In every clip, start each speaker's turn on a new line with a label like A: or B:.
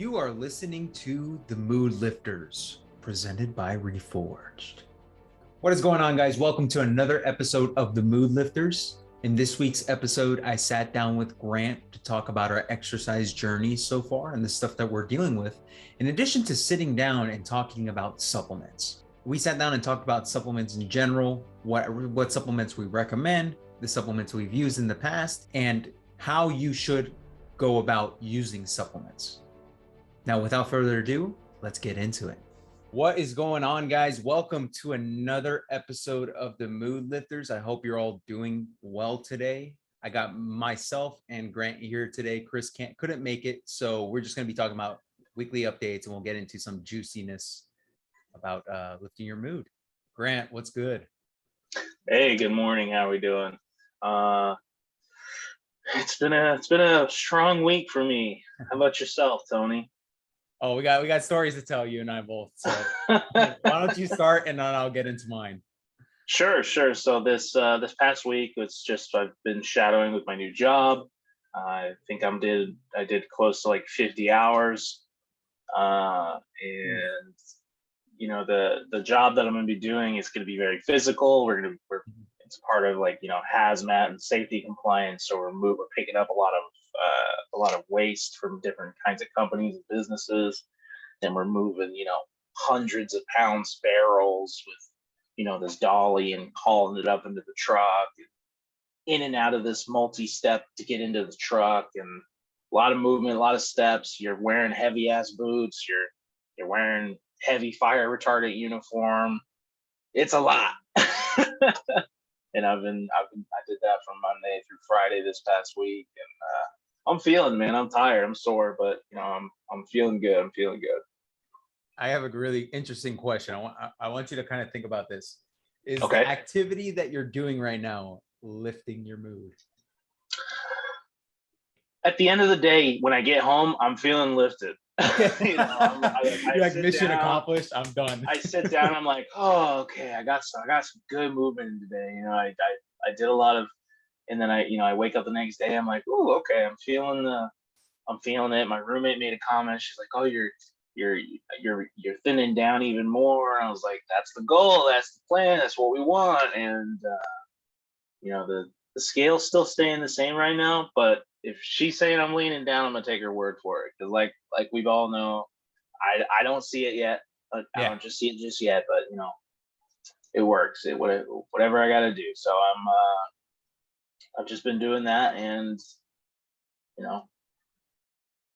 A: You are listening to The Mood Lifters, presented by Reforged. What is going on, guys? Welcome to another episode of The Mood Lifters. In this week's episode, I sat down with Grant to talk about our exercise journey so far and the stuff that we're dealing with, in addition to sitting down and talking about supplements. We sat down and talked about supplements in general, what supplements we recommend, the supplements we've used in the past, and how you should go about using supplements. Now, without further ado, let's get into it. What is going on, guys? Welcome to another episode of the Mood Lifters. I hope you're all doing well today. I got myself and Grant here today. Chris couldn't make it, so we're just going to be talking about weekly updates, and we'll get into some juiciness about lifting your mood. Grant, what's good?
B: Hey, good morning. How are we doing? It's been a strong week for me. How about yourself, Tony?
A: Oh, we got stories to tell, you and I both. So why don't you start, and then I'll get into mine.
B: Sure. So this past week was just I've been shadowing with my new job. I think I did close to like 50 hours, and you know the job that I'm going to be doing is going to be very physical. It's part of like hazmat and safety compliance, so we're picking up a lot of waste from different kinds of companies and businesses, and we're moving hundreds of pounds barrels with this dolly and hauling it up into the truck, in and out of this multi-step to get into the truck, and a lot of movement, a lot of steps. You're wearing heavy ass boots, you're wearing heavy fire retardant uniform. It's a lot. And I did that from Monday through Friday this past week, and I'm feeling, man. I'm tired. I'm sore, but I'm feeling good. I'm feeling good.
A: I have a really interesting question. I want you to kind of think about this. Is
B: Okay.
A: The activity that you're doing right now lifting your mood?
B: At the end of the day, when I get home, I'm feeling lifted.
A: You're like, mission accomplished. I'm done.
B: I sit down. I'm like, oh, okay. I got some good movement today. I did a lot of, and then I wake up the next day. I'm like, oh, okay. I'm feeling it. My roommate made a comment. She's like, oh, you're thinning down even more. And I was like, that's the goal. That's the plan. That's what we want. And the scale's still staying the same right now, but if she's saying I'm leaning down, I'm gonna take her word for it. Because like we all know, I don't see it yet. I don't just see it just yet, but it works. Whatever I gotta do. So I've just been doing that, and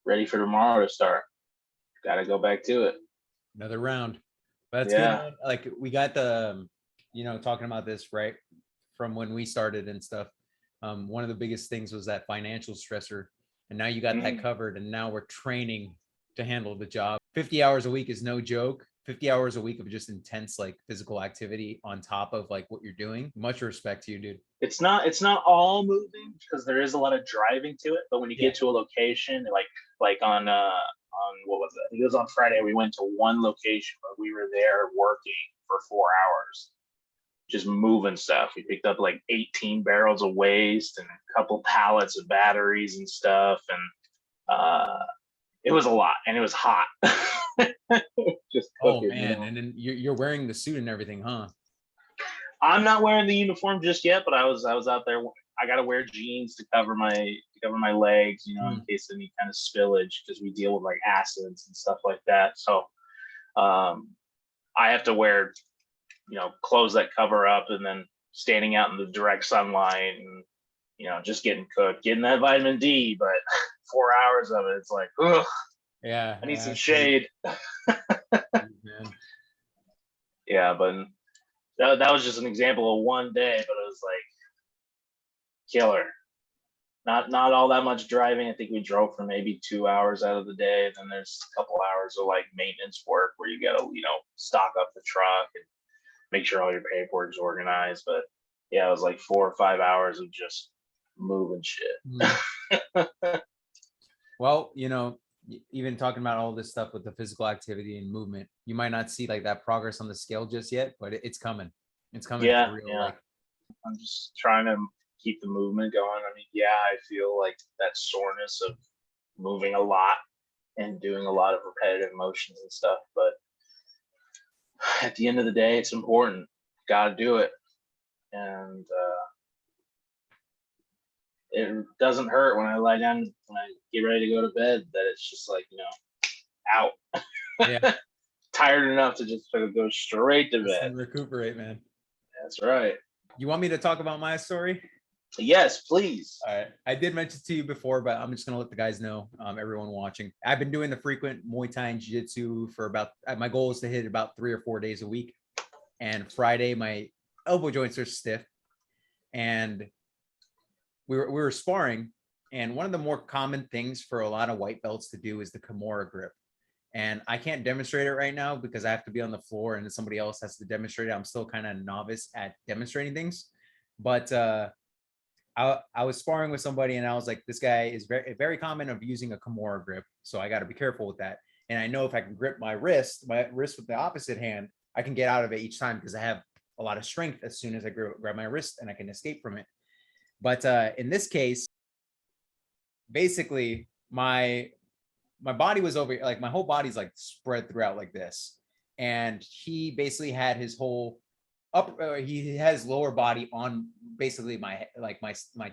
B: ready for tomorrow to start. Got to go back to it.
A: Another round. But that's good. Like we got the talking about this right from when we started and stuff. One of the biggest things was that financial stressor, and now you got that covered, and now we're training to handle the job. 50 hours a week is no joke. 50 hours a week of just intense like physical activity on top of like what you're doing. Much respect to you, dude.
B: It's not all moving, because there is a lot of driving to it, but when you get to a location, like on what was it? I think it was on Friday, we went to one location, but we were there working for 4 hours, just moving stuff. We picked up like 18 barrels of waste and a couple pallets of batteries and stuff, and it was a lot, and it was hot. Just cooking,
A: man. And then you're wearing the suit and everything, huh?
B: I'm not wearing the uniform just yet, but I was out there. I got to wear jeans to cover my legs, in case any kind of spillage, because we deal with like acids and stuff like that. So I have to wear clothes that cover up, and then standing out in the direct sunlight, and just getting cooked, getting that vitamin D. But 4 hours of it, it's like, ugh.
A: Yeah,
B: I need some shade. Yeah, but that was just an example of one day, but it was like killer. Not all that much driving. I think we drove for maybe 2 hours out of the day. Then there's a couple hours of like maintenance work where you gotta stock up the truck and make sure all your paperwork's organized. But yeah, it was like 4 or 5 hours of just moving shit.
A: Well, even talking about all this stuff with the physical activity and movement, you might not see like that progress on the scale just yet, but it's coming. It's coming for real.
B: Yeah. I'm just trying to keep the movement going. I mean, I feel like that soreness of moving a lot and doing a lot of repetitive motions and stuff. But at the end of the day, it's important. Got to do it. And it doesn't hurt when I lie down, when I get ready to go to bed, that it's just like, out.
A: Yeah.
B: Tired enough to just sort of go straight to
A: Just
B: bed.
A: recuperate, man.
B: That's right.
A: You want me to talk about my story?
B: Yes, please.
A: All right. I did mention to you before, but I'm just going to let the guys know, everyone watching. I've been doing the frequent Muay Thai and Jiu-Jitsu for about, my goal is to hit about 3 or 4 days a week. And Friday, my elbow joints are stiff. And we were sparring. And one of the more common things for a lot of white belts to do is the Kimura grip. And I can't demonstrate it right now because I have to be on the floor and somebody else has to demonstrate it. I'm still kind of novice at demonstrating things. But I was sparring with somebody and I was like, this guy is very common of using a Kimura grip. So I got to be careful with that. And I know if I can grip my wrist with the opposite hand, I can get out of it each time because I have a lot of strength as soon as I grab my wrist and I can escape from it. But in this case, basically my body was over, like my whole body's like spread throughout like this. And he basically had his whole he has lower body on basically my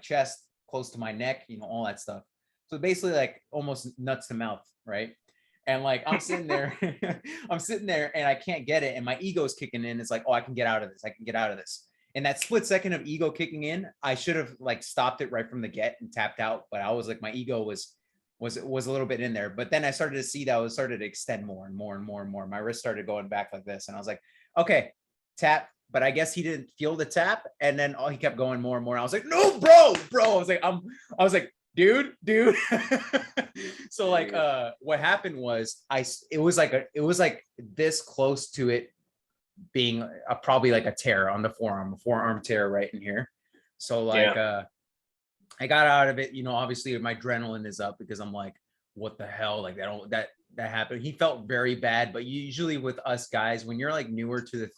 A: chest, close to my neck, all that stuff. So basically like almost nuts to mouth, right? And like I'm sitting there, and I can't get it. And my ego's kicking in. It's like, oh, I can get out of this. I can get out of this. And that split second of ego kicking in, I should have like stopped it right from the get and tapped out. But I was like, my ego was a little bit in there. But then I started to see that it started to extend more and more and more and more. My wrist started going back like this. And I was like, okay, tap. But I guess he didn't feel the tap. And then he kept going more and more. I was like, no, bro. I was like, dude. So like, what happened was it was like this close to it being probably like a tear on the forearm tear right in here. So like, I got out of it, obviously my adrenaline is up because I'm like, what the hell? Like that happened. He felt very bad, but usually with us guys, when you're like newer to the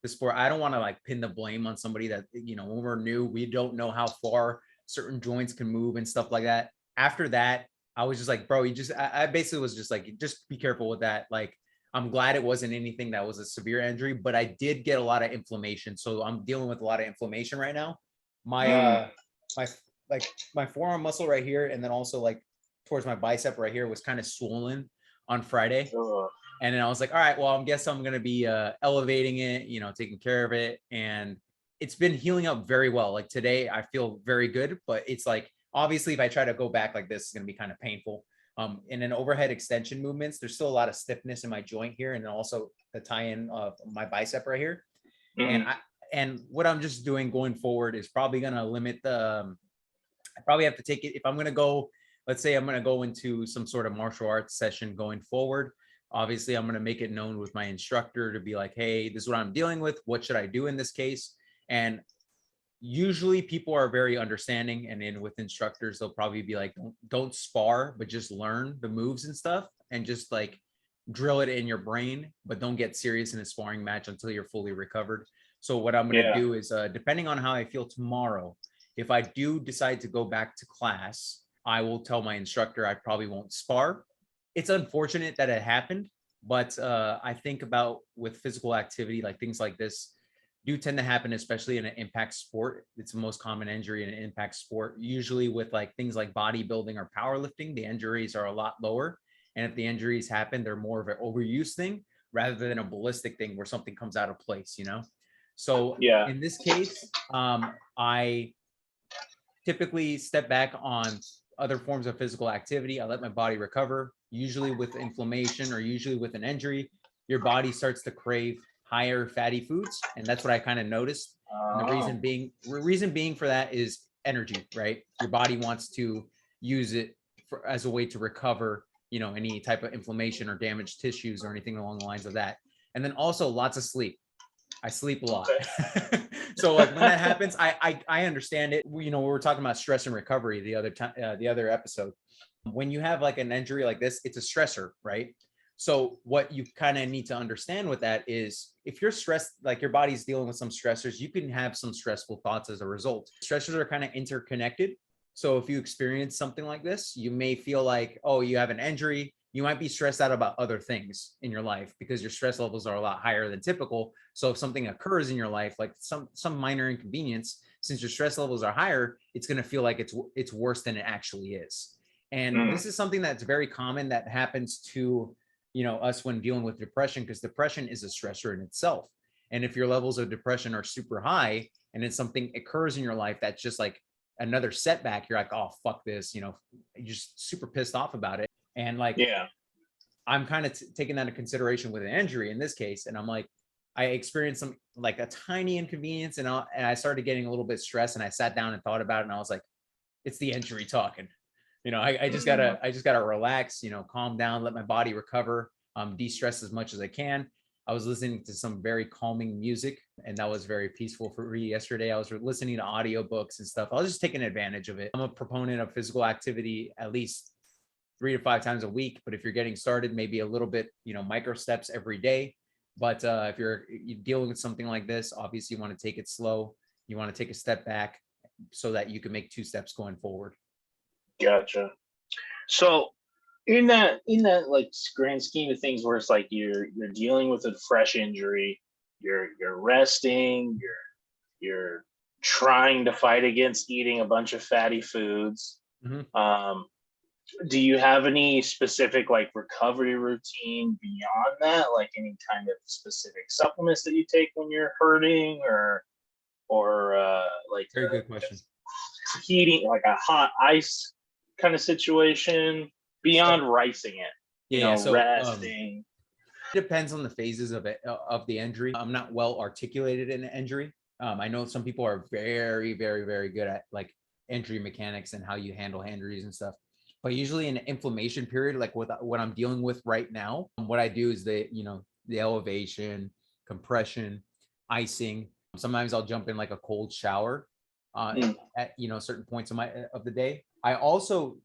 A: sport, I don't want to like pin the blame on somebody that, when we're new, we don't know how far certain joints can move and stuff like that. After that, I was just like, bro, I basically was just like, just be careful with that. Like, I'm glad it wasn't anything that was a severe injury, but I did get a lot of inflammation. So I'm dealing with a lot of inflammation right now. My forearm muscle right here, and then also like towards my bicep right here was kind of swollen on Friday. And then I was like, all right, well, I guess I'm going to be elevating it, taking care of it. And it's been healing up very well. Like today, I feel very good, but it's like, obviously, if I try to go back like this, it's going to be kind of painful. In an overhead extension movements, there's still a lot of stiffness in my joint here. And then also the tie-in of my bicep right here. Mm-hmm. And what I'm just doing going forward is probably going to limit I probably have to take it. If I'm going to go, let's say I'm going to go into some sort of martial arts session going forward. Obviously, I'm going to make it known with my instructor to be like, hey, this is what I'm dealing with. What should I do in this case? And usually people are very understanding. And then with instructors, they'll probably be like, don't spar, but just learn the moves and stuff and just like drill it in your brain, but don't get serious in a sparring match until you're fully recovered. So what I'm going to do is, depending on how I feel tomorrow, if I do decide to go back to class, I will tell my instructor I probably won't spar. It's unfortunate that it happened, but I think about with physical activity, like things like this do tend to happen, especially in an impact sport. It's the most common injury in an impact sport. Usually with like things like bodybuilding or powerlifting, the injuries are a lot lower. And if the injuries happen, they're more of an overuse thing rather than a ballistic thing where something comes out of place, So in this case, I typically step back on other forms of physical activity. I let my body recover. Usually with inflammation or usually with an injury, your body starts to crave higher fatty foods. And that's what I kind of noticed. And the reason being for that is energy, right? Your body wants to use it as a way to recover, any type of inflammation or damaged tissues or anything along the lines of that. And then also lots of sleep. I sleep a lot. Okay. So like when that happens, I understand it. We were talking about stress and recovery the other time, the other episode. When you have like an injury like this, it's a stressor, right? So what you kind of need to understand with that is if you're stressed, like your body's dealing with some stressors, you can have some stressful thoughts as a result. Stressors are kind of interconnected. So if you experience something like this, you may feel like, oh, you have an injury, you might be stressed out about other things in your life because your stress levels are a lot higher than typical. So if something occurs in your life, like some minor inconvenience, since your stress levels are higher, it's going to feel like it's worse than it actually is. And this is something that's very common that happens to, us when dealing with depression, because depression is a stressor in itself. And if your levels of depression are super high and then something occurs in your life that's just like another setback, you're like, oh, fuck this, you're just super pissed off about it. And like,
B: Yeah.
A: I'm kind of taking that into consideration with an injury in this case. And I'm like, I experienced some like a tiny inconvenience, and I started getting a little bit stressed, and I sat down and thought about it, and I was like, it's the injury talking. I just gotta relax, calm down, let my body recover, de-stress as much as I can. I was listening to some very calming music, and that was very peaceful for me yesterday. I was listening to audiobooks and stuff. I was just taking advantage of it. I'm a proponent of physical activity at least 3 to 5 times a week. But if you're getting started, maybe a little bit, micro steps every day. But if you're dealing with something like this, obviously you want to take it slow. You want to take a step back so that you can make 2 steps going forward.
B: Gotcha. So in that like grand scheme of things, where it's like you're dealing with a fresh injury, you're resting, you're trying to fight against eating a bunch of fatty foods. Do you have any specific like recovery routine beyond that, like any kind of specific supplements that you take when you're hurting, or like
A: very good question,
B: heating, like a hot ice kind of situation beyond ricing it,
A: so
B: resting?
A: depends on the phases of it, of the injury. I'm not well articulated in an injury. I know some people are very, very, very good at like injury mechanics and how you handle injuries and stuff. But usually in an inflammation period, like what I'm dealing with right now, what I do is the elevation, compression, icing. Sometimes I'll jump in like a cold shower at certain points of the day. I also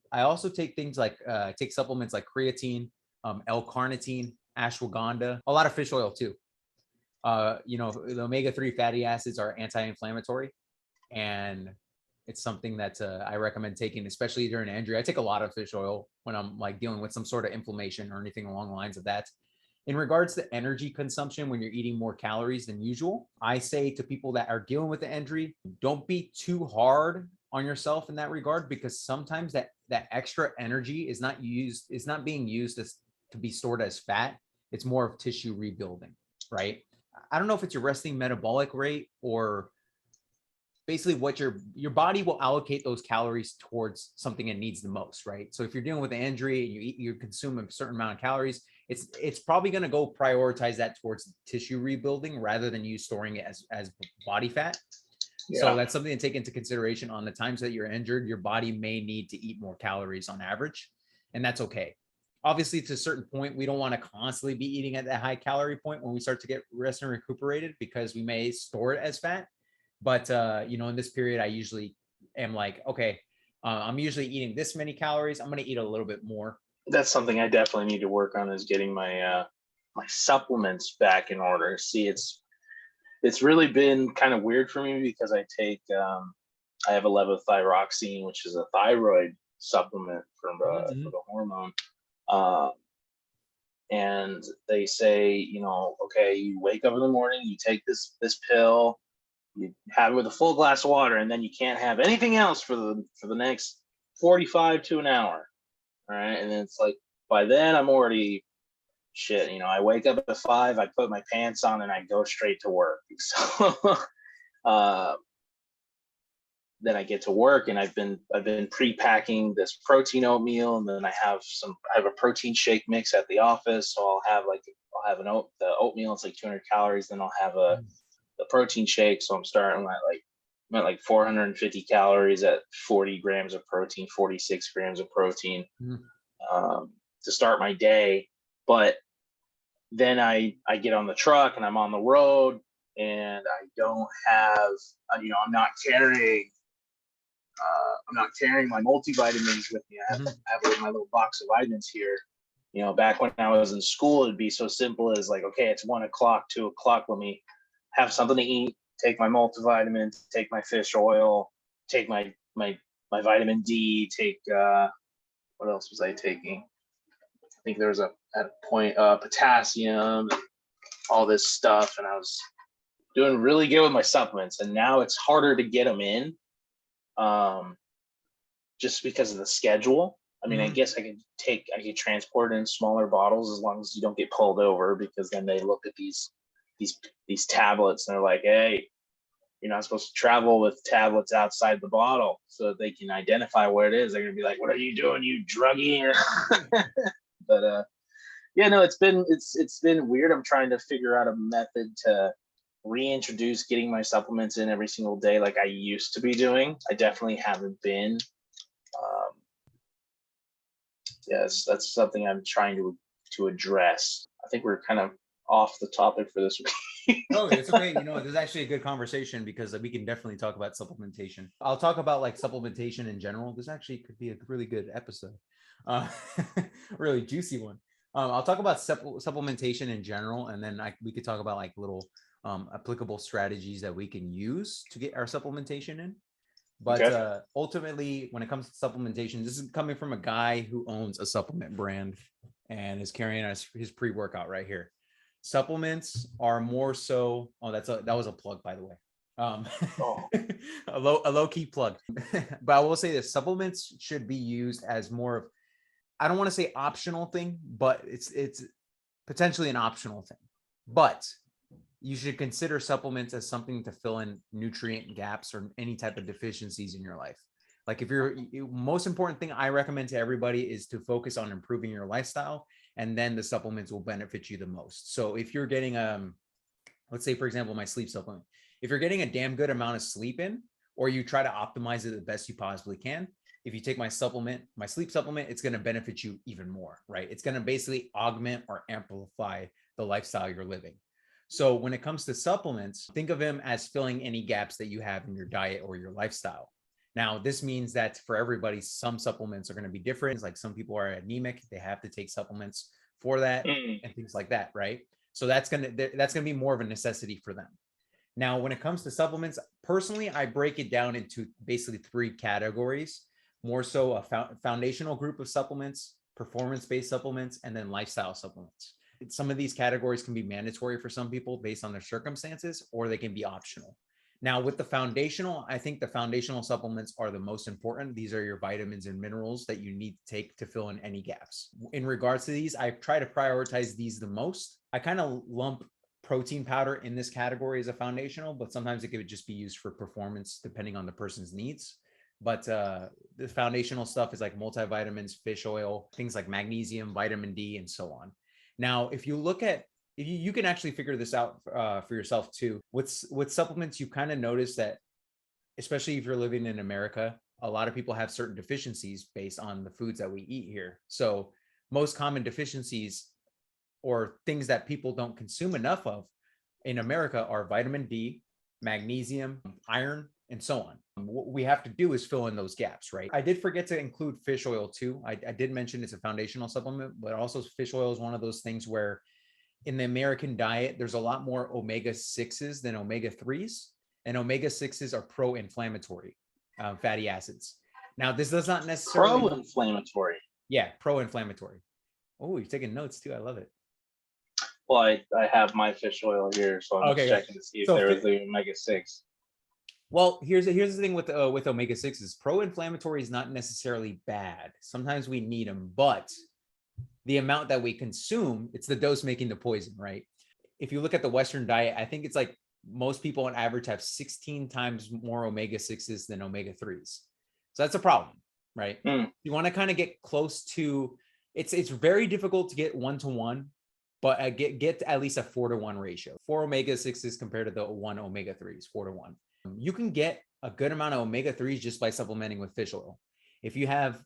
A: take things like take supplements like creatine, L-carnitine, ashwagandha, a lot of fish oil too. The omega-3 fatty acids are anti-inflammatory, and it's something that I recommend taking, especially during an injury. I take a lot of fish oil when I'm like dealing with some sort of inflammation or anything along the lines of that. In regards to energy consumption, when you're eating more calories than usual, I say to people that are dealing with the injury, don't be too hard on yourself in that regard, because sometimes that extra energy is not being used to be stored as fat. It's more of tissue rebuilding, right? I don't know if it's your resting metabolic rate or basically what your body will allocate those calories towards something it needs the most, right? So if you're dealing with an injury and you consume a certain amount of calories, it's probably going to go prioritize that towards tissue rebuilding rather than you storing it as body fat. Yeah. So that's something to take into consideration. On the times that you're injured, your body may need to eat more calories on average, and that's okay. Obviously, to a certain point, we don't want to constantly be eating at that high calorie point when we start to get rest and recuperated, because we may store it as fat. But in this period, I usually am like, okay, I'm usually eating this many calories. I'm going to eat a little bit more.
B: That's something I definitely need to work on, is getting my my supplements back in order. See, it's really been kind of weird for me because I take I have a levothyroxine, which is a thyroid supplement from for the hormone. And they say, okay, you wake up in the morning, you take this pill, you have it with a full glass of water, and then you can't have anything else for the next 45 to an hour. All right. And then it's like, by then I'm already shit. I wake up at 5, I put my pants on, and I go straight to work. So then I get to work, and I've been pre-packing this protein oatmeal, and then I have a protein shake mix at the office. So I'll have the oatmeal. It's like 200 calories. Then I'll have the protein shake. So I'm starting at like 450 calories at 40 grams of protein, 46 grams of protein to start my day. But then I get on the truck and I'm on the road, and I don't have, I'm not carrying my multivitamins with me. I have my little box of vitamins here. Back when I was in school, it'd be so simple as like, okay, it's 1 o'clock, 2 o'clock. Let me have something to eat, take my multivitamins, take my fish oil, take my vitamin D, take, what else was I taking? think there was at a point potassium, all this stuff, and I was doing really good with my supplements, and now it's harder to get them in, just because of the schedule. I mean, I guess I could transport in smaller bottles as long as you don't get pulled over, because then they look at these tablets and they're like, hey, you're not supposed to travel with tablets outside the bottle, so that they can identify where it is. They're gonna be like, what are you doing, you druggie? But yeah, no, it's been weird. I'm trying to figure out a method to reintroduce getting my supplements in every single day like I used to be doing. I definitely haven't been. Yes, that's something I'm trying to address. I think we're kind of off the topic for this week.
A: No, it's okay. This is actually a good conversation because we can definitely talk about supplementation. I'll talk about like supplementation in general. This actually could be a really good episode, uh, really juicy one. I'll talk about supplementation in general, and then we could talk about like little applicable strategies that we can use to get our supplementation in. But
B: Okay.
A: Ultimately, when it comes to supplementation, this is coming from a guy who owns a supplement brand and is carrying his pre-workout right here. Supplements are more so. Oh, that was a plug, by the way.
B: Oh,
A: a low key plug. But I will say this: supplements should be used as more of, I don't want to say optional thing, but it's potentially an optional thing. But you should consider supplements as something to fill in nutrient gaps or any type of deficiencies in your life. Like most important thing I recommend to everybody is to focus on improving your lifestyle, and then the supplements will benefit you the most. So if you're getting let's say for example, my sleep supplement, if you're getting a damn good amount of sleep in, or you try to optimize it the best you possibly can, if you take my sleep supplement, it's going to benefit you even more, right? It's going to basically augment or amplify the lifestyle you're living. So when it comes to supplements, think of them as filling any gaps that you have in your diet or your lifestyle. Now, this means that for everybody, some supplements are going to be different. Like some people are anemic, they have to take supplements for that and things like that, right? So that's going to be more of a necessity for them. Now, when it comes to supplements, personally, I break it down into basically 3 categories: more so a foundational group of supplements, performance-based supplements, and then lifestyle supplements. Some of these categories can be mandatory for some people based on their circumstances, or they can be optional. Now, with the foundational, I think the foundational supplements are the most important. These are your vitamins and minerals that you need to take to fill in any gaps. In regards to these, I try to prioritize these the most. I kind of lump protein powder in this category as a foundational, but sometimes it could just be used for performance depending on the person's needs. But the foundational stuff is like multivitamins, fish oil, things like magnesium, vitamin D, and so on. Now, if you look at, you can actually figure this out for yourself too. With supplements, you kind of notice that, especially if you're living in America, a lot of people have certain deficiencies based on the foods that we eat here. So most common deficiencies or things that people don't consume enough of in America are vitamin D, magnesium, iron, and so on. What we have to do is fill in those gaps, right? I did forget to include fish oil too. I did mention it's a foundational supplement, but also fish oil is one of those things where in the American diet, there's a lot more omega-6s than omega-3s, and omega-6s are pro-inflammatory fatty acids. Now, this does not necessarily...
B: Pro-inflammatory.
A: Yeah, pro-inflammatory. Oh, you're taking notes too. I love it.
B: Well, I have my fish oil here, so I'm just checking to see if there is the omega-6.
A: Well, here's the thing with omega-6s. Pro-inflammatory is not necessarily bad. Sometimes we need them, but the amount that we consume, it's the dose making the poison, right? If you look at the Western diet, I think it's like most people on average have 16 times more omega-6s than omega-3s. So that's a problem, right? You want to kind of get close to, it's very difficult to get 1-to-1, but get at least a 4-to-1 ratio. 4 omega-6s compared to the 1 omega-3s, 4-to-1. You can get a good amount of omega-3s just by supplementing with fish oil. If you have,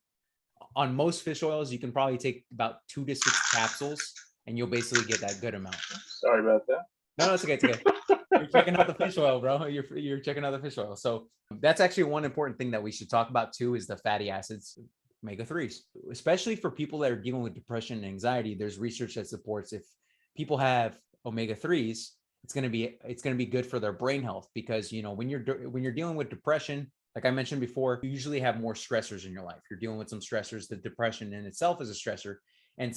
A: on most fish oils, you can probably take about 2 to 6 capsules and you'll basically get that good amount.
B: Sorry about that.
A: No, it's okay. It's okay. You're checking out the fish oil, bro. You're checking out the fish oil. So that's actually one important thing that we should talk about too, is the fatty acids, omega-3s, especially for people that are dealing with depression and anxiety. There's research that supports if people have omega-3s, it's going to be good for their brain health, because, you know, when you're dealing with depression, like I mentioned before, you usually have more stressors in your life. You're dealing with some stressors. The depression in itself is a stressor. And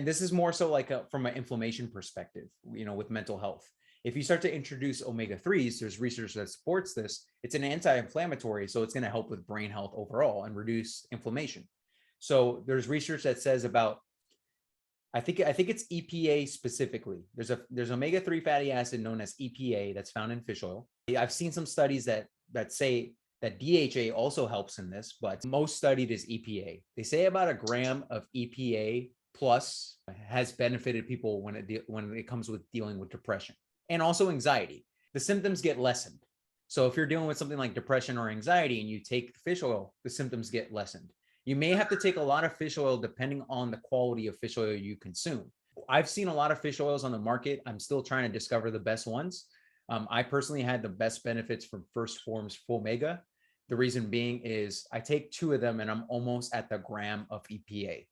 A: this is more so like from an inflammation perspective, with mental health. If you start to introduce omega-3s, there's research that supports this. It's an anti-inflammatory, so it's going to help with brain health overall and reduce inflammation. So there's research that says about, I think it's EPA specifically. There's omega-3 fatty acid known as EPA that's found in fish oil. I've seen some studies that say that DHA also helps in this, but most studied is EPA. They say about a gram of EPA plus has benefited people when it comes with dealing with depression and also anxiety. The symptoms get lessened. So if you're dealing with something like depression or anxiety and you take fish oil, the symptoms get lessened. You may have to take a lot of fish oil depending on the quality of fish oil you consume. I've seen a lot of fish oils on the market. I'm still trying to discover the best ones. I personally had the best benefits from First Form's Full Mega. The reason being is I take 2 of them and I'm almost at the gram of EPA.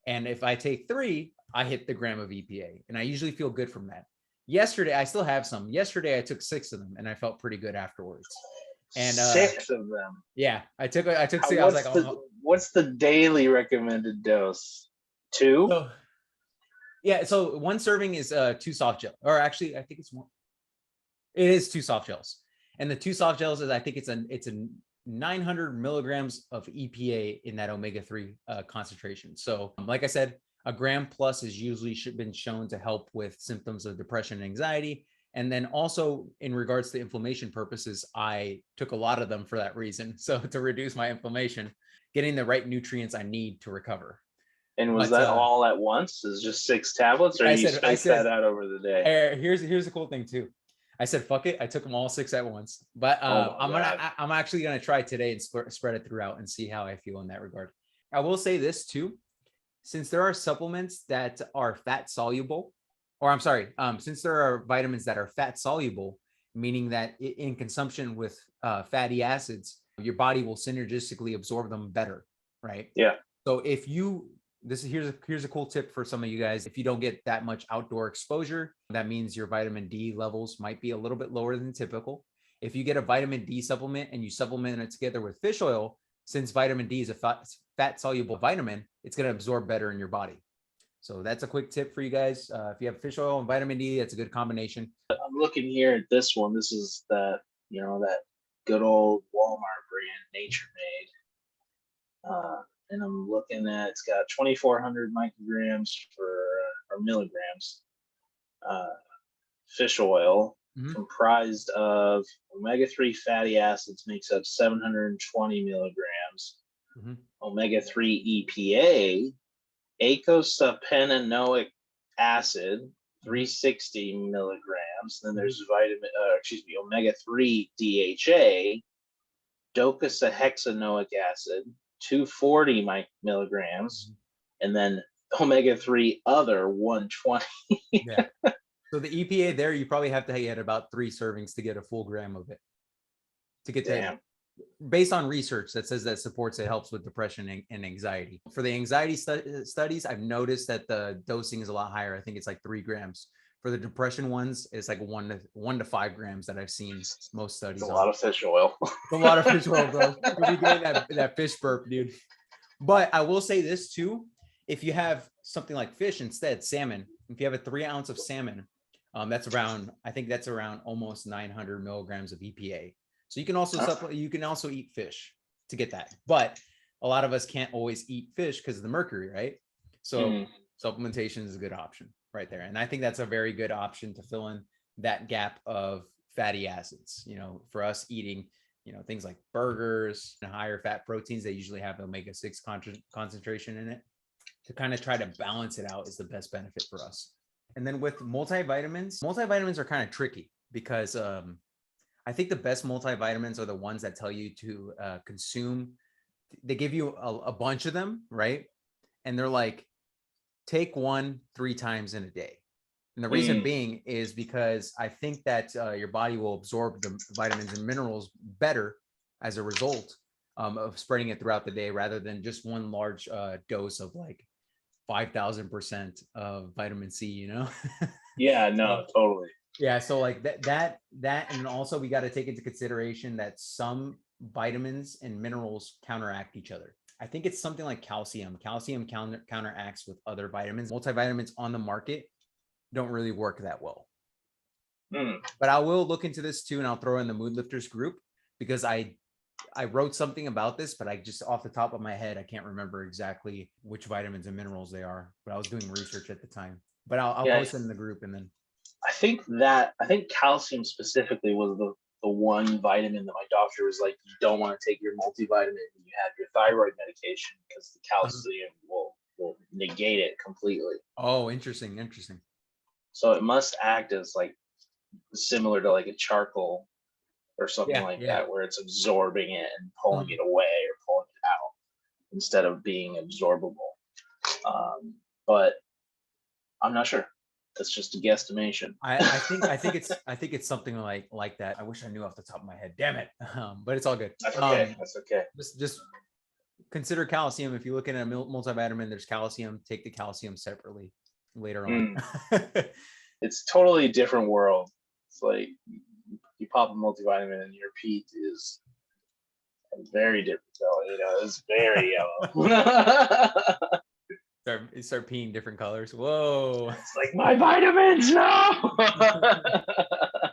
A: And if I take 3, I hit the gram of EPA, and I usually feel good from that. Yesterday, I still have some. Yesterday, I took 6 of them, and I felt pretty good afterwards. And
B: 6 of them.
A: Yeah, I took 6. I was like,
B: what's the daily recommended dose? 2?
A: So, yeah, so 1 serving is 2 soft gel, or actually, I think it's 1. It is 2 soft gels, and the 2 soft gels is, I think it's a 900 milligrams of EPA in that omega-3 concentration. So like I said, a gram plus is usually been shown to help with symptoms of depression and anxiety. And then also in regards to inflammation purposes, I took a lot of them for that reason. So to reduce my inflammation, getting the right nutrients I need to recover.
B: And was that all at once? Is just 6 tablets, or you spaced that out over the day?
A: Here's the cool thing too. I said, fuck it. I took them all 6 at once, but I'm actually going to try today and spread it throughout and see how I feel in that regard. I will say this too, since there are supplements that are fat soluble, or I'm sorry, since there are vitamins that are fat soluble, meaning that in consumption with fatty acids, your body will synergistically absorb them better. Right.
B: Yeah.
A: So here's a cool tip for some of you guys. If you don't get that much outdoor exposure, that means your vitamin D levels might be a little bit lower than typical. If you get a vitamin D supplement and you supplement it together with fish oil, since vitamin D is a fat soluble vitamin, it's going to absorb better in your body. So that's a quick tip for you guys. If you have fish oil and vitamin D, that's a good combination.
B: I'm looking here at this one. This is that good old Walmart brand, Nature Made. And I'm looking at, it's got 2,400 micrograms or milligrams fish oil, comprised of omega-3 fatty acids, makes up 720 milligrams. Omega-3 EPA, eicosapentaenoic acid, 360 milligrams. Then there's omega-3 DHA, docosahexaenoic acid, 240 milligrams, and then omega-3 other 120.
A: Yeah. So the EPA there, you probably have to get about 3 servings to get a full gram of it. To get that, based on research that says that supports it helps with depression and anxiety. For the anxiety studies, I've noticed that the dosing is a lot higher. I think it's like 3 grams. For the depression ones, it's like 1 to 5 grams that I've seen most studies.
B: It's a lot of fish oil.
A: It's a lot of fish oil, bro. You'll be getting that fish burp, dude. But I will say this too: if you have something like fish instead, salmon. If you have a 3 ounce of salmon, that's around almost 900 milligrams of EPA. So you can also you can also eat fish to get that. But a lot of us can't always eat fish because of the mercury, right? So supplementation is a good option right there. And I think that's a very good option to fill in that gap of fatty acids. For us eating, things like burgers and higher fat proteins, they usually have omega-6 concentration in it. To kind of try to balance it out is the best benefit for us. And then with multivitamins are kind of tricky because I think the best multivitamins are the ones that tell you to consume. They give you a bunch of them, right? And they're like, take 1 3 times in a day. And the reason being is because I think that your body will absorb the vitamins and minerals better as a result of spreading it throughout the day rather than just one large dose of like 5,000% of vitamin C,
B: Yeah, no, totally.
A: Yeah. So like that, and also we got to take into consideration that some vitamins and minerals counteract each other. I think it's something like calcium. Calcium counteracts with other vitamins. Multivitamins on the market don't really work that well. But I will look into this too, and I'll throw in the Mood Lifters group because I wrote something about this, but I just off the top of my head, I can't remember exactly which vitamins and minerals they are. But I was doing research at the time. But I'll
B: Yeah,
A: post it in the group, and then
B: I think calcium specifically was the one vitamin that my doctor was like, you don't want to take your multivitamin when you have your thyroid medication because the calcium will negate it completely.
A: Oh, interesting.
B: So it must act as like similar to like a charcoal or something like
A: Yeah.
B: that, where it's absorbing it and pulling it away or pulling it out instead of being absorbable. But I'm not sure. That's just a guesstimation.
A: I think it's something like that. I wish I knew off the top of my head. Damn it. But it's all good.
B: That's okay. That's okay.
A: Just consider calcium. If you look at a multivitamin, there's calcium. Take the calcium separately later on.
B: It's totally different world. It's like you pop a multivitamin and your peat is a very different color. You know, it's very yellow.
A: Start peeing different colors. Whoa.
B: It's like my vitamins, no.
A: I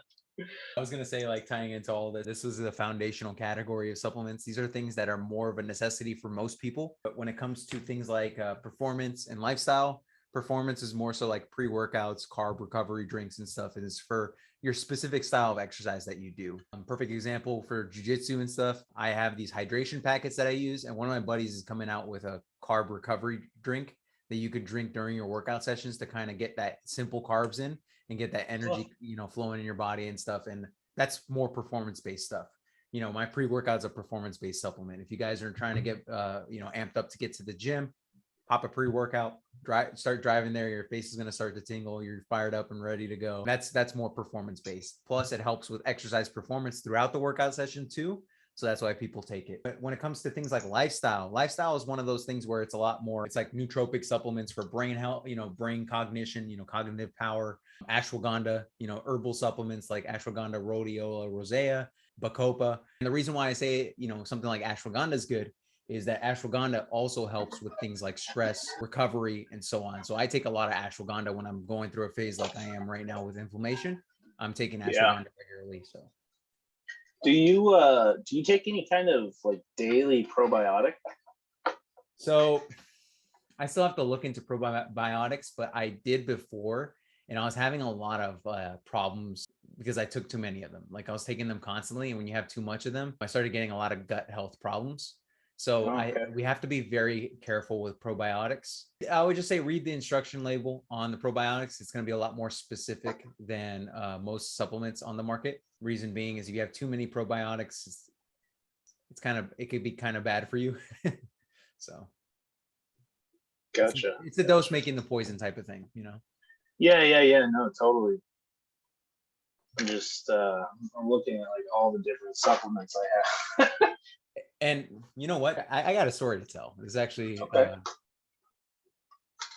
A: was going to say, like, tying into all that, this is a foundational category of supplements. These are things that are more of a necessity for most people. But when it comes to things like performance and lifestyle, performance is more so like pre-workouts, carb recovery drinks and stuff. It is for your specific style of exercise that you do. Perfect example for jiu-jitsu and stuff. I have these hydration packets that I use, and one of my buddies is coming out with a carb recovery drink that you could drink during your workout sessions to kind of get that simple carbs in and get that energy, flowing in your body and stuff. And that's more performance-based stuff. My pre-workout is a performance-based supplement. If you guys are trying to get, amped up to get to the gym, pop a pre-workout, start driving there. Your face is going to start to tingle. You're fired up and ready to go. That's more performance-based. Plus, it helps with exercise performance throughout the workout session too. So that's why people take it. But when it comes to things like lifestyle is one of those things where it's a lot more, it's like nootropic supplements for brain health, brain cognition, cognitive power, ashwagandha, herbal supplements like ashwagandha, rhodiola, rosea, bacopa. And the reason why I say, something like ashwagandha is good is that ashwagandha also helps with things like stress, recovery, and so on. So I take a lot of ashwagandha when I'm going through a phase like I am right now with inflammation. I'm taking ashwagandha regularly. So
B: do you take any kind of like daily probiotic?
A: So I still have to look into probiotics, but I did before, and I was having a lot of problems because I took too many of them. Like I was taking them constantly, and when you have too much of them, I started getting a lot of gut health problems. So we have to be very careful with probiotics. I would just say read the instruction label on the probiotics. It's going to be a lot more specific than most supplements on the market. Reason being is if you have too many probiotics, it could be kind of bad for you. So
B: gotcha.
A: It's a dose making the poison type of thing,
B: Yeah. No, totally. I'm just I'm looking at like all the different supplements I have.
A: And you know what? I got a story to tell. This actually,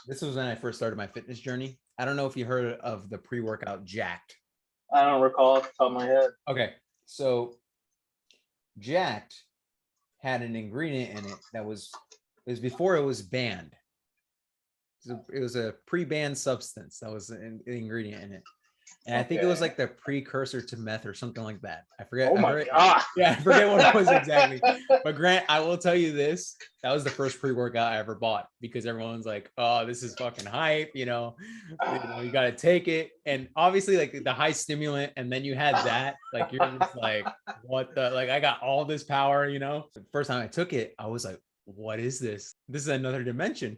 A: this was when I first started my fitness journey. I don't know if you heard of the pre-workout Jacked.
B: I don't recall off the top of my head.
A: Okay, so Jacked had an ingredient in it it was before it was banned. It was a pre-banned substance that was an ingredient in it. And I think it was like the precursor to meth or something like that. I forget.
B: Oh my God.
A: Yeah, I forget what it was exactly. But Grant, I will tell you this. That was the first pre-workout I ever bought because everyone's like, oh, this is fucking hype. You got to take it. And obviously like the high stimulant. And then you had that, like, you're just like, what the, like, I got all this power, The first time I took it, I was like, what is this? This is another dimension.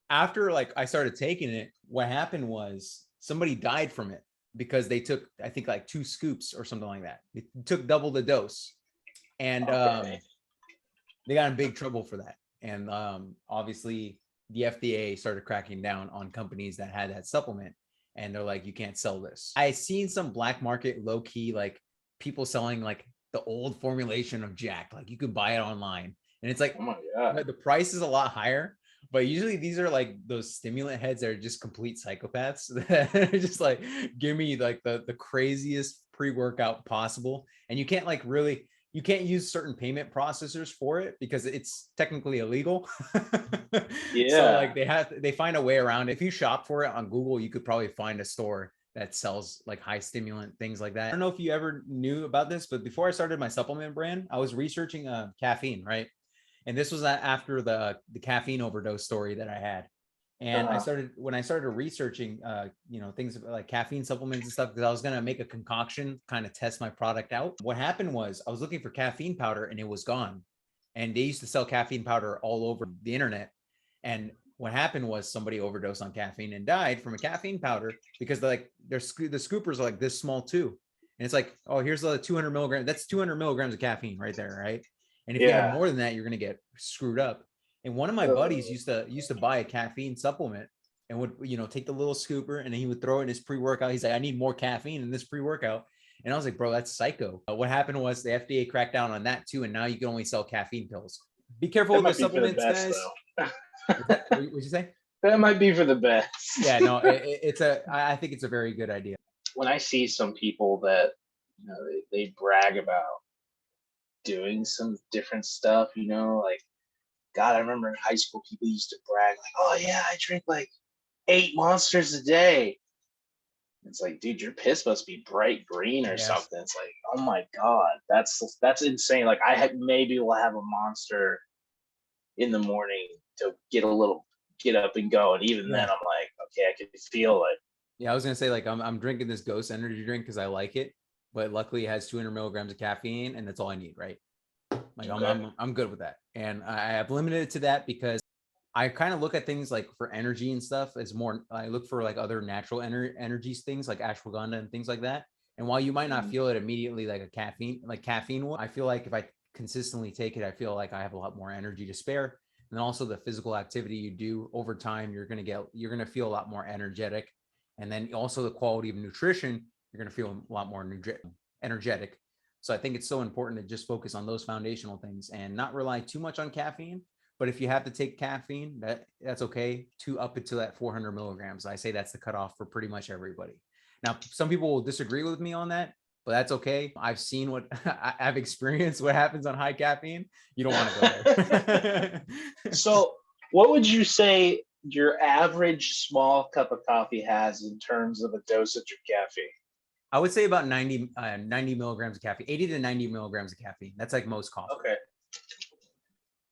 A: After like I started taking it, what happened was somebody died from it, because they took, I think, like 2 scoops or something like that. They took double the dose, and they got in big trouble for that. And obviously the FDA started cracking down on companies that had that supplement, and they're like, you can't sell this. I seen some black market, low key, like people selling like the old formulation of Jack. Like you could buy it online, and it's like,
B: oh my God,
A: the price is a lot higher. But usually these are like those stimulant heads that are just complete psychopaths that are just like, give me like the craziest pre-workout possible. And you can't like really, you can't use certain payment processors for it because it's technically illegal. So
B: Yeah.
A: like they find a way around it. If you shop for it on Google, you could probably find a store that sells like high stimulant things like that. I don't know if you ever knew about this, but before I started my supplement brand, I was researching caffeine, right? And this was after the caffeine overdose story that I had. And
B: Uh-huh.
A: when I started researching, things like caffeine supplements and stuff, because I was going to make a concoction, kind of test my product out. What happened was I was looking for caffeine powder and it was gone. And they used to sell caffeine powder all over the internet. And what happened was somebody overdosed on caffeine and died from a caffeine powder because the scoopers are like this small too. And it's like, oh, here's the 200 milligrams. That's 200 milligrams of caffeine right there, right? And if you have
B: Yeah.
A: more than that, you're going to get screwed up. And one of my buddies used to buy a caffeine supplement and would take the little scooper and then he would throw it in his pre-workout. He's like, I need more caffeine in this pre-workout. And I was like, bro, that's psycho. What happened was the FDA cracked down on that too, and now you can only sell caffeine pills. Be careful
B: That
A: with the
B: might be for the
A: supplements,
B: best,
A: guys.
B: though.
A: What'd you say?
B: That might be for the best.
A: Yeah, no, I think it's a very good idea.
B: When I see some people that they brag about doing some different stuff, like God, I remember in high school people used to brag like, "Oh yeah, I drink like 8 monsters a day." It's like, dude, your piss must be bright green or
A: Yes.
B: something. It's like, oh my God, that's insane. Like maybe will have a monster in the morning to get up and go, and even then
A: Yeah.
B: I'm like, okay, I can feel it.
A: Yeah, I was gonna say like I'm drinking this Ghost energy drink because I like it, but luckily it has 200 milligrams of caffeine and that's all I need, right? Like
B: Okay.
A: I'm good with that, and I have limited it to that because I kind of look at things like for energy and stuff as more. I look for like other natural energies, things like ashwagandha and things like that. And while you might not
B: Mhm.
A: feel it immediately, like caffeine will, I feel like if I consistently take it, I feel like I have a lot more energy to spare. And then also the physical activity you do over time, you're gonna feel a lot more energetic. And then also the quality of nutrition, you're gonna feel a lot more energetic. So I think it's so important to just focus on those foundational things and not rely too much on caffeine. But if you have to take caffeine, that's okay. Up until that 400 milligrams. I say that's the cutoff for pretty much everybody. Now, some people will disagree with me on that, but that's okay. I've seen I've experienced what happens on high caffeine. You don't want to go there.
B: So, what would you say your average small cup of coffee has in terms of a dosage of caffeine?
A: I would say about 90 milligrams of caffeine, 80 to 90 milligrams of caffeine. That's like most coffee.
B: Okay.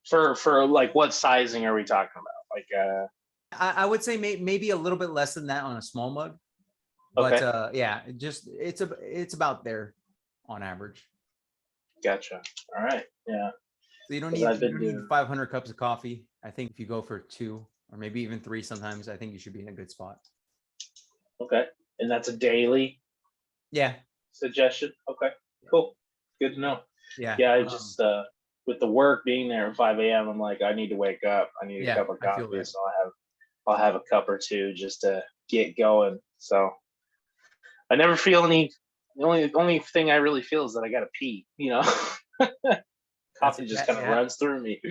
B: For like what sizing are we talking about? Like
A: I would say maybe a little bit less than that on a small mug, but
B: okay,
A: yeah, it's about there on average.
B: gotcha. All right, yeah,
A: So
B: because I've
A: you
B: been
A: don't need
B: doing
A: 500 cups of coffee. I think if you go for two or maybe even three, sometimes I think you should be in a good spot.
B: okay, and that's a daily
A: Yeah,
B: suggestion. Okay, cool, good to know.
A: yeah,
B: Yeah, I just with the work being there at 5 a.m., I'm like, I need to wake up. I need a
A: yeah.
B: cup of
A: I feel
B: coffee,
A: that.
B: so I'll have a cup or two just to get going. So I never feel any. The only thing I really feel is that I gotta pee.
A: That's
B: Coffee just
A: that.
B: kind of
A: Yeah,
B: runs through me.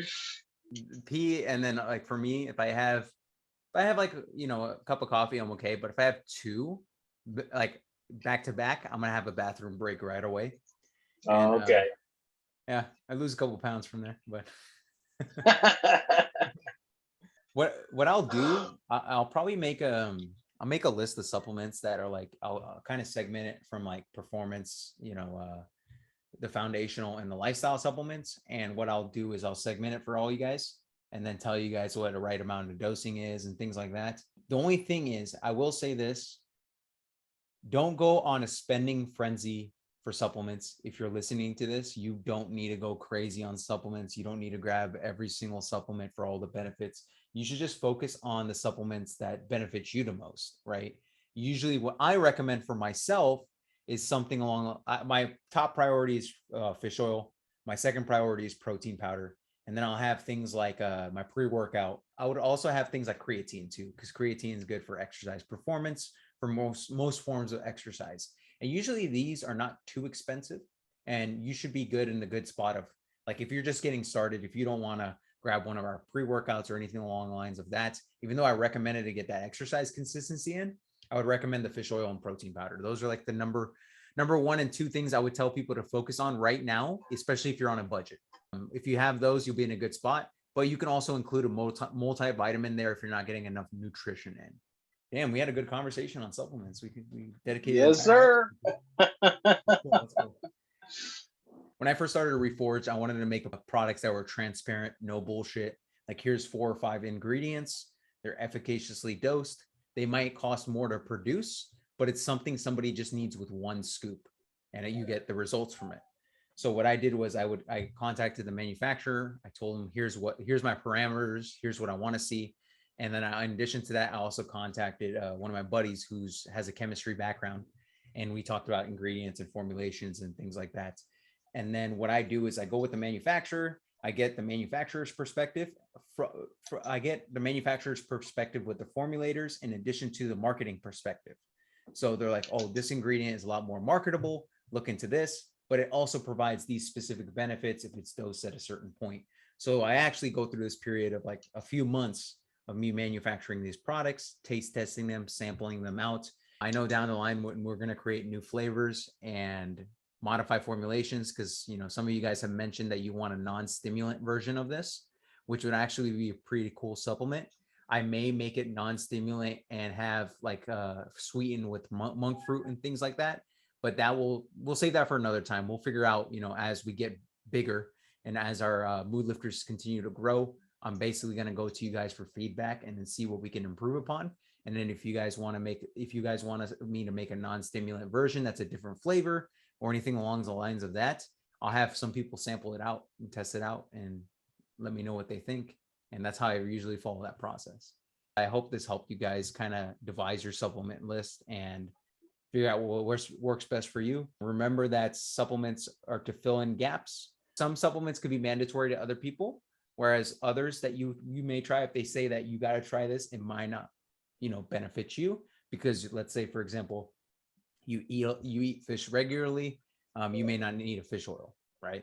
A: pee, and then like for me, if I have like a cup of coffee, I'm okay. But if I have two, like back to back, I'm gonna have a bathroom break right away. And
B: Okay.
A: yeah, I lose a couple pounds from there. But what I'll do, I'll probably I'll make a list of supplements that are like I'll kind of segment it from like performance, the foundational and the lifestyle supplements. And what I'll do is I'll segment it for all you guys and then tell you guys what the right amount of dosing is and things like that. The only thing is, I will say this: don't go on a spending frenzy for supplements. If you're listening to this, you don't need to go crazy on supplements. You don't need to grab every single supplement for all the benefits. You should just focus on the supplements that benefit you the most, right? Usually, what I recommend for myself is something along my top priority is fish oil. My second priority is protein powder. And then I'll have things like my pre workout. I would also have things like creatine too, because creatine is good for exercise performance for most forms of exercise. And usually these are not too expensive, and you should be good in the good spot of like if you're just getting started, if you don't want to grab one of our pre-workouts or anything along the lines of that, even though I recommended to get that exercise consistency in, I would recommend the fish oil and protein powder. Those are like number one and two things I would tell people to focus on right now, especially if you're on a budget. If you have those, you'll be in a good spot, but you can also include a multivitamin there if you're not getting enough nutrition in. Damn, we had a good conversation on supplements. We dedicated.
B: Yes, sir.
A: Let's go. When I first started Reforged, I wanted to make products that were transparent, no bullshit. Like, here's 4 or 5 ingredients. They're efficaciously dosed. They might cost more to produce, but it's something somebody just needs with one scoop, and you get the results from it. So what I did was I contacted the manufacturer. I told them, here's my parameters. Here's what I want to see. And then in addition to that, I also contacted one of my buddies who has a chemistry background, and we talked about ingredients and formulations and things like that. And then what I do is I go with the manufacturer. I get the manufacturer's perspective. I get the manufacturer's perspective with the formulators in addition to the marketing perspective. So they're like, oh, this ingredient is a lot more marketable. Look into this, but it also provides these specific benefits if it's dosed at a certain point. So I actually go through this period of like a few months of me manufacturing these products, taste testing them, sampling them out. I know down the line when we're going to create new flavors and modify formulations, because some of you guys have mentioned that you want a non-stimulant version of this, which would actually be a pretty cool supplement. I may make it non-stimulant and have like sweetened with monk fruit and things like that, but we'll save that for another time. We'll figure out, as we get bigger and as our mood lifters continue to grow, I'm basically going to go to you guys for feedback and then see what we can improve upon. And then if you guys want me to make a non-stimulant version that's a different flavor or anything along the lines of that, I'll have some people sample it out and test it out and let me know what they think. And that's how I usually follow that process. I hope this helped you guys kind of devise your supplement list and figure out what works best for you. Remember that supplements are to fill in gaps. Some supplements could be mandatory to other people, whereas others that you may try, if they say that you got to try this, it might not, benefit you, because let's say, for example, you eat fish regularly, you may not need a fish oil, right?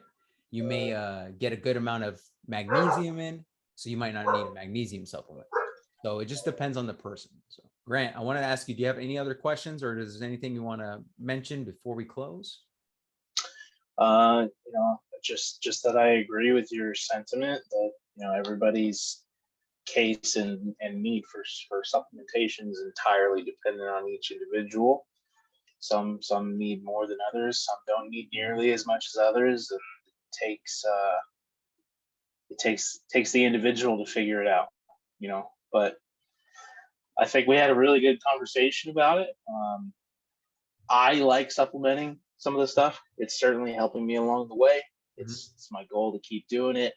A: You may get a good amount of magnesium in, so you might not need a magnesium supplement. So it just depends on the person. So Grant, I want to ask you, do you have any other questions, or is there anything you want to mention before we close?
B: Just that I agree with your sentiment that everybody's case and need for supplementation is entirely dependent on each individual. Some need more than others. Some don't need nearly as much as others, and it takes the individual to figure it out. But I think we had a really good conversation about it. I like supplementing some of the stuff. It's certainly helping me along the way. It's my goal to keep doing it.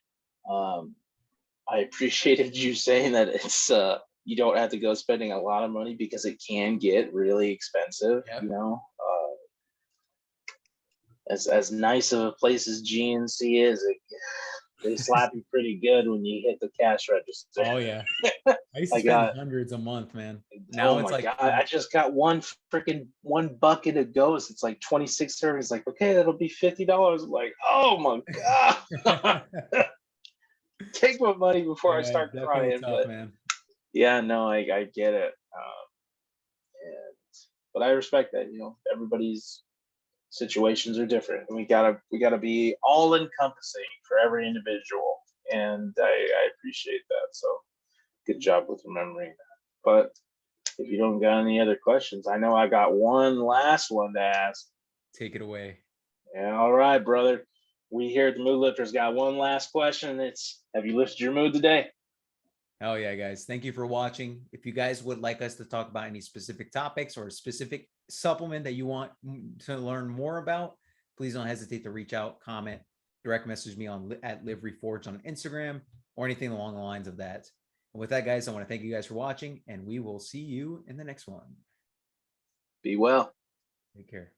B: I appreciated you saying that it's you don't have to go spending a lot of money, because it can get really expensive. Yep. As nice of a place as GNC is, they slap you pretty good when you hit the cash register.
A: Oh yeah, I used to spend hundreds a month, man. Now it's like,
B: God, I just got one bucket of Ghost. It's like 26 servings. Like, okay, that'll be $50. I'm like, oh my God. Take my money before I start crying.
A: Tough, man.
B: Yeah, no, I get it. But I respect that. Everybody's situations are different, and we gotta be all encompassing for every individual. And I appreciate that. So good job with remembering that. But if you don't got any other questions, I know I got one last one to ask.
A: Take it away.
B: Yeah, all right, brother. We here at the Mood Lifters got one last question. It's, have you lifted your mood today?
A: Hell yeah, guys. Thank you for watching. If you guys would like us to talk about any specific topics or a specific supplement that you want to learn more about, please don't hesitate to reach out, comment, direct message me at Live Reforged on Instagram or anything along the lines of that. And with that, guys, I want to thank you guys for watching, and we will see you in the next one.
B: Be well.
A: Take care.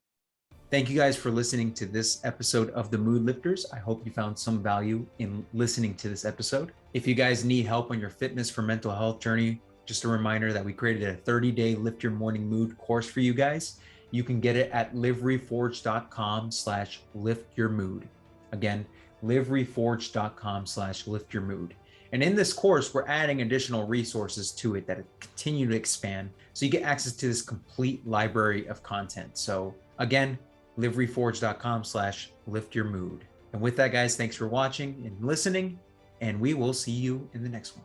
A: Thank you guys for listening to this episode of the Mood Lifters. I hope you found some value in listening to this episode. If you guys need help on your fitness for mental health journey, just a reminder that we created a 30-day Lift Your Morning Mood course for you guys. You can get it at livereforged.com/liftyourmood. Again, livereforged.com/liftyourmood. And in this course, we're adding additional resources to it that continue to expand, so you get access to this complete library of content. So again, livereforge.com/liftyourmood. And with that, guys, thanks for watching and listening, and we will see you in the next one.